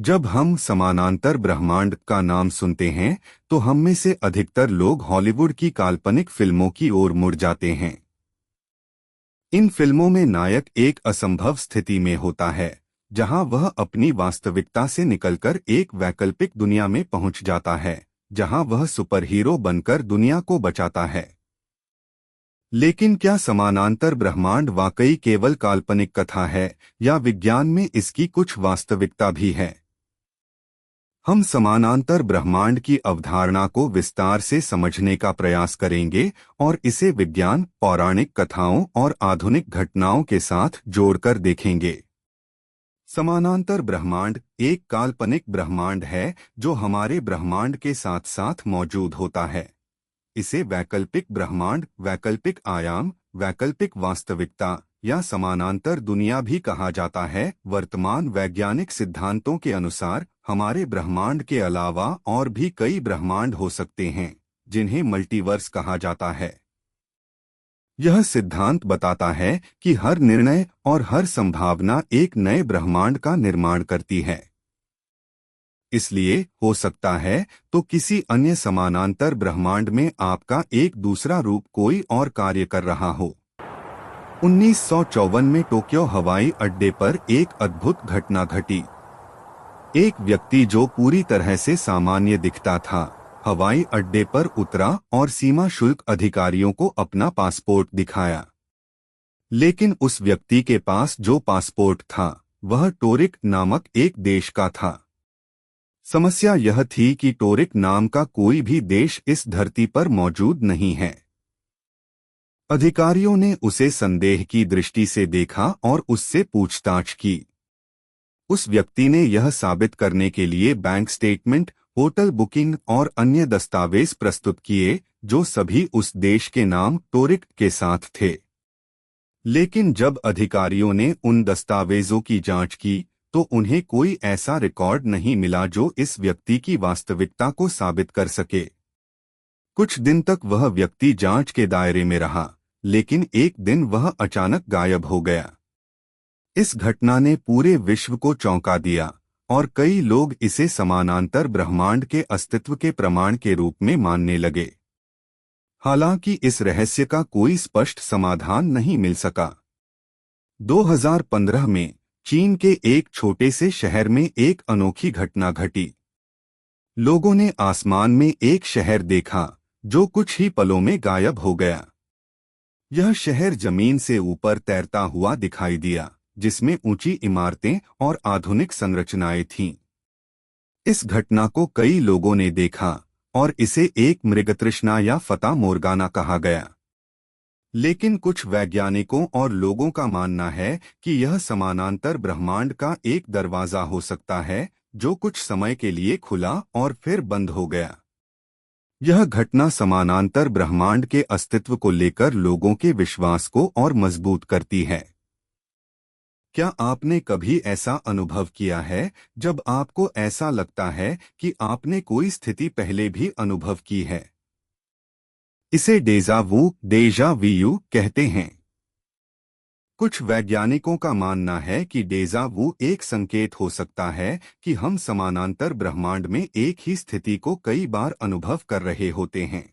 जब हम समानांतर ब्रह्मांड का नाम सुनते हैं तो हम में से अधिकतर लोग हॉलीवुड की काल्पनिक फिल्मों की ओर मुड़ जाते हैं। इन फिल्मों में नायक एक असंभव स्थिति में होता है, जहां वह अपनी वास्तविकता से निकलकर एक वैकल्पिक दुनिया में पहुंच जाता है, जहां वह सुपर हीरो बनकर दुनिया को बचाता है। लेकिन क्या समानांतर ब्रह्मांड वाकई केवल काल्पनिक कथा है, या विज्ञान में इसकी कुछ वास्तविकता भी है? हम समानांतर ब्रह्मांड की अवधारणा को विस्तार से समझने का प्रयास करेंगे और इसे विज्ञान, पौराणिक कथाओं और आधुनिक घटनाओं के साथ जोड़कर देखेंगे। समानांतर ब्रह्मांड एक काल्पनिक ब्रह्मांड है जो हमारे ब्रह्मांड के साथ साथ मौजूद होता है। इसे वैकल्पिक ब्रह्मांड, वैकल्पिक आयाम, वैकल्पिक वास्तविकता या समानांतर दुनिया भी कहा जाता है। वर्तमान वैज्ञानिक सिद्धांतों के अनुसार हमारे ब्रह्मांड के अलावा और भी कई ब्रह्मांड हो सकते हैं, जिन्हें मल्टीवर्स कहा जाता है। यह सिद्धांत बताता है कि हर निर्णय और हर संभावना एक नए ब्रह्मांड का निर्माण करती है। इसलिए हो सकता है तो किसी अन्य समानांतर ब्रह्मांड में आपका एक दूसरा रूप कोई और कार्य कर रहा हो। 1954 में टोक्यो हवाई अड्डे पर एक अद्भुत घटना घटी। एक व्यक्ति जो पूरी तरह से सामान्य दिखता था, हवाई अड्डे पर उतरा और सीमा शुल्क अधिकारियों को अपना पासपोर्ट दिखाया। लेकिन उस व्यक्ति के पास जो पासपोर्ट था, वह टोरिक नामक एक देश का था। समस्या यह थी कि टोरिक नाम का कोई भी देश इस धरती पर मौजूद नहीं है। अधिकारियों ने उसे संदेह की दृष्टि से देखा और उससे पूछताछ की। उस व्यक्ति ने यह साबित करने के लिए बैंक स्टेटमेंट, होटल बुकिंग और अन्य दस्तावेज प्रस्तुत किए, जो सभी उस देश के नाम टोरिक के साथ थे। लेकिन जब अधिकारियों ने उन दस्तावेजों की जांच की, तो उन्हें कोई ऐसा रिकॉर्ड नहीं मिला जो इस व्यक्ति की वास्तविकता को साबित कर सके। कुछ दिन तक वह व्यक्ति जांच के दायरे में रहा, लेकिन एक दिन वह अचानक गायब हो गया। इस घटना ने पूरे विश्व को चौंका दिया और कई लोग इसे समानांतर ब्रह्मांड के अस्तित्व के प्रमाण के रूप में मानने लगे। हालांकि इस रहस्य का कोई स्पष्ट समाधान नहीं मिल सका। 2015 में चीन के एक छोटे से शहर में एक अनोखी घटना घटी। लोगों ने आसमान में एक शहर देखा जो कुछ ही पलों में गायब हो गया। यह शहर जमीन से ऊपर तैरता हुआ दिखाई दिया, जिसमें ऊंची इमारतें और आधुनिक संरचनाएं थीं। इस घटना को कई लोगों ने देखा और इसे एक मृगतृष्णा या फता मोर्गाना कहा गया। लेकिन कुछ वैज्ञानिकों और लोगों का मानना है कि यह समानांतर ब्रह्मांड का एक दरवाजा हो सकता है, जो कुछ समय के लिए खुला और फिर बंद हो गया। यह घटना समानांतर ब्रह्मांड के अस्तित्व को लेकर लोगों के विश्वास को और मजबूत करती है। क्या आपने कभी ऐसा अनुभव किया है जब आपको ऐसा लगता है कि आपने कोई स्थिति पहले भी अनुभव की है? इसे डेजा वू कहते हैं। कुछ वैज्ञानिकों का मानना है कि डेजा वू एक संकेत हो सकता है कि हम समानांतर ब्रह्मांड में एक ही स्थिति को कई बार अनुभव कर रहे होते हैं।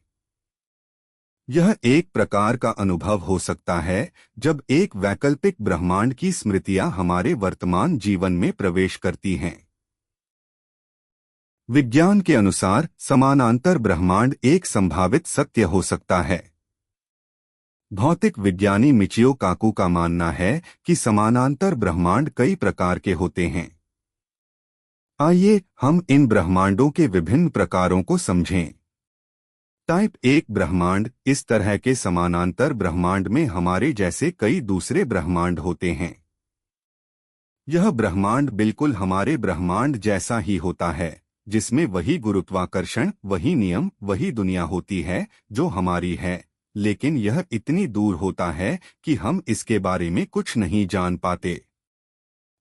यह एक प्रकार का अनुभव हो सकता है जब एक वैकल्पिक ब्रह्मांड की स्मृतियां हमारे वर्तमान जीवन में प्रवेश करती हैं। विज्ञान के अनुसार समानांतर ब्रह्मांड एक संभावित सत्य हो सकता है। भौतिक विज्ञानी मिचियो काकू का मानना है कि समानांतर ब्रह्मांड कई प्रकार के होते हैं। आइए हम इन ब्रह्मांडों के विभिन्न प्रकारों को समझें। टाइप 1 ब्रह्मांड, इस तरह के समानांतर ब्रह्मांड में हमारे जैसे कई दूसरे ब्रह्मांड होते हैं। यह ब्रह्मांड बिल्कुल हमारे ब्रह्मांड जैसा ही होता है, जिसमें वही गुरुत्वाकर्षण, वही नियम, वही दुनिया होती है जो हमारी है, लेकिन यह इतनी दूर होता है कि हम इसके बारे में कुछ नहीं जान पाते।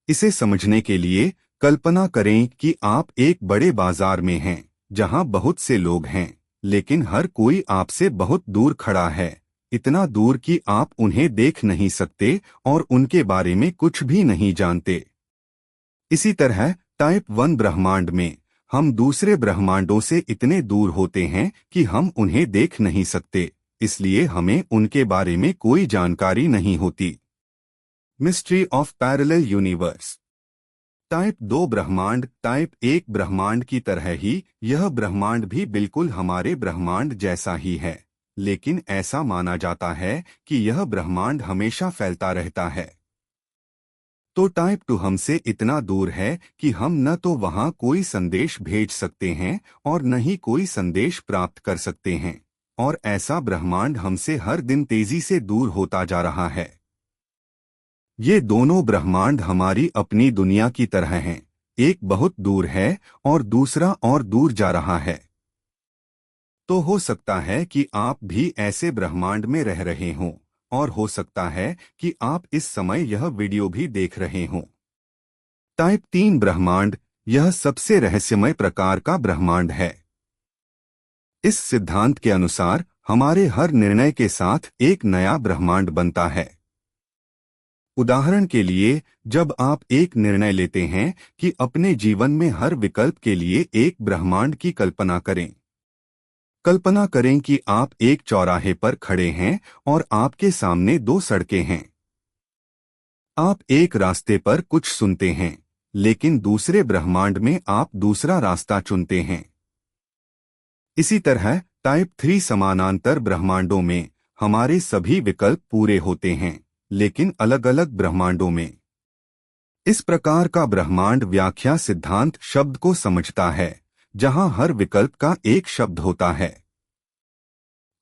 इसे समझने के लिए कल्पना करें कि आप एक बड़े बाजार में हैं, जहां बहुत से लोग हैं, लेकिन हर कोई आपसे बहुत दूर खड़ा है, इतना दूर कि आप उन्हें देख नहीं सकते और उनके बारे में कुछ भी नहीं जानते। इसी तरह टाइप 1 ब्रह्मांड में हम दूसरे ब्रह्मांडों से इतने दूर होते हैं कि हम उन्हें देख नहीं सकते, इसलिए हमें उनके बारे में कोई जानकारी नहीं होती। Mystery of parallel universe. Type 2 ब्रह्मांड। टाइप 1 ब्रह्मांड की तरह ही यह ब्रह्मांड भी बिल्कुल हमारे ब्रह्मांड जैसा ही है, लेकिन ऐसा माना जाता है कि यह ब्रह्मांड हमेशा फैलता रहता है। तो टाइप 2 हमसे इतना दूर है कि हम न तो वहां कोई संदेश भेज सकते हैं और न ही कोई संदेश प्राप्त कर सकते हैं, और ऐसा ब्रह्मांड हमसे हर दिन तेजी से दूर होता जा रहा है। ये दोनों ब्रह्मांड हमारी अपनी दुनिया की तरह हैं, एक बहुत दूर है और दूसरा और दूर जा रहा है। तो हो सकता है कि आप भी ऐसे ब्रह्मांड में रह रहे हों, और हो सकता है कि आप इस समय यह वीडियो भी देख रहे हों। टाइप 3 ब्रह्मांड। यह सबसे रहस्यमय प्रकार का ब्रह्मांड है। इस सिद्धांत के अनुसार हमारे हर निर्णय के साथ एक नया ब्रह्मांड बनता है। उदाहरण के लिए, जब आप एक निर्णय लेते हैं कि अपने जीवन में हर विकल्प के लिए एक ब्रह्मांड की कल्पना करें। कल्पना करें कि आप एक चौराहे पर खड़े हैं और आपके सामने दो सड़कें हैं। आप एक रास्ते पर कुछ सुनते हैं, लेकिन दूसरे ब्रह्मांड में आप दूसरा रास्ता चुनते हैं। इसी तरह टाइप 3 समानांतर ब्रह्मांडों में हमारे सभी विकल्प पूरे होते हैं, लेकिन अलग अलग ब्रह्मांडों में। इस प्रकार का ब्रह्मांड व्याख्या सिद्धांत शब्द को समझता है, जहां हर विकल्प का एक शब्द होता है।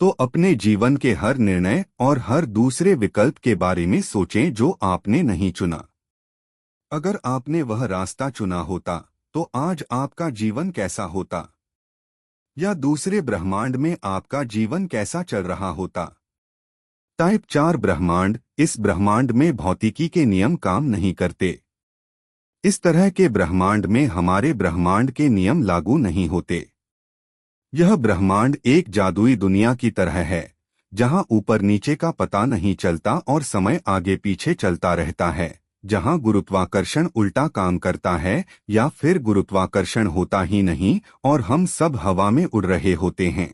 तो अपने जीवन के हर निर्णय और हर दूसरे विकल्प के बारे में सोचें जो आपने नहीं चुना। अगर आपने वह रास्ता चुना होता, तो आज आपका जीवन कैसा होता? या दूसरे ब्रह्मांड में आपका जीवन कैसा चल रहा होता? टाइप 4 ब्रह्मांड। इस ब्रह्मांड में भौतिकी के नियम काम नहीं करते। इस तरह के ब्रह्मांड में हमारे ब्रह्मांड के नियम लागू नहीं होते। यह ब्रह्मांड एक जादुई दुनिया की तरह है, जहां ऊपर नीचे का पता नहीं चलता और समय आगे पीछे चलता रहता है, जहां गुरुत्वाकर्षण उल्टा काम करता है या फिर गुरुत्वाकर्षण होता ही नहीं और हम सब हवा में उड़ रहे होते हैं।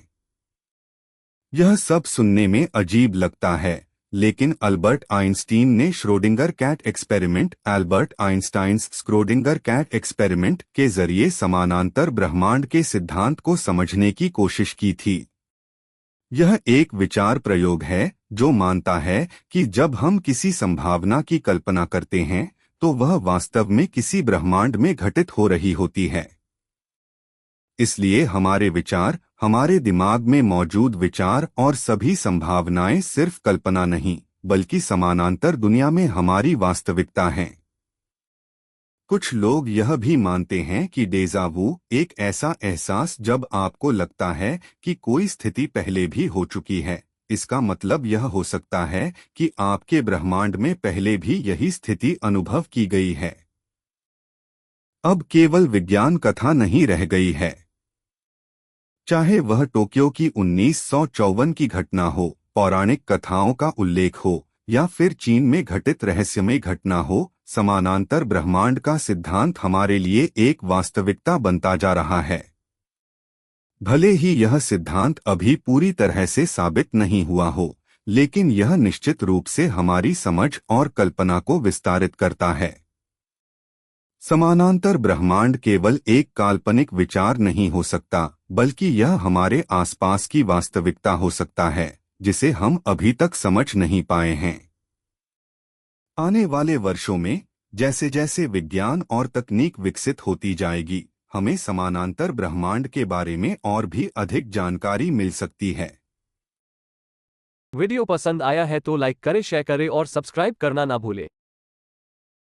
यह सब सुनने में अजीब लगता है, लेकिन अल्बर्ट आइंस्टीन ने Schrodinger cat experiment Albert Einstein's Schrodinger cat experiment के जरिए समानांतर ब्रह्मांड के सिद्धांत को समझने की कोशिश की थी। यह एक विचार प्रयोग है जो मानता है कि जब हम किसी संभावना की कल्पना करते हैं, तो वह वास्तव में किसी ब्रह्मांड में घटित हो रही होती है। इसलिए हमारे विचार, हमारे दिमाग में मौजूद विचार और सभी संभावनाएं सिर्फ कल्पना नहीं, बल्कि समानांतर दुनिया में हमारी वास्तविकता हैं। कुछ लोग यह भी मानते हैं कि डेजा वू एक ऐसा एहसास जब आपको लगता है कि कोई स्थिति पहले भी हो चुकी है। इसका मतलब यह हो सकता है कि आपके ब्रह्मांड में पहले भी यही स्थिति अनुभव की गई है। अब केवल विज्ञान कथा नहीं रह गई है। चाहे वह टोक्यो की 1954 की घटना हो, पौराणिक कथाओं का उल्लेख हो, या फिर चीन में घटित रहस्यमय घटना हो, समानांतर ब्रह्मांड का सिद्धांत हमारे लिए एक वास्तविकता बनता जा रहा है। भले ही यह सिद्धांत अभी पूरी तरह से साबित नहीं हुआ हो, लेकिन यह निश्चित रूप से हमारी समझ और कल्पना को विस्तारित करता है। समानांतर ब्रह्मांड केवल एक काल्पनिक विचार नहीं हो सकता, बल्कि यह हमारे आसपास की वास्तविकता हो सकता है, जिसे हम अभी तक समझ नहीं पाए हैं। आने वाले वर्षों में जैसे जैसे विज्ञान और तकनीक विकसित होती जाएगी, हमें समानांतर ब्रह्मांड के बारे में और भी अधिक जानकारी मिल सकती है। वीडियो पसंद आया है तो लाइक करें, शेयर करें और सब्सक्राइब करना ना भूलें।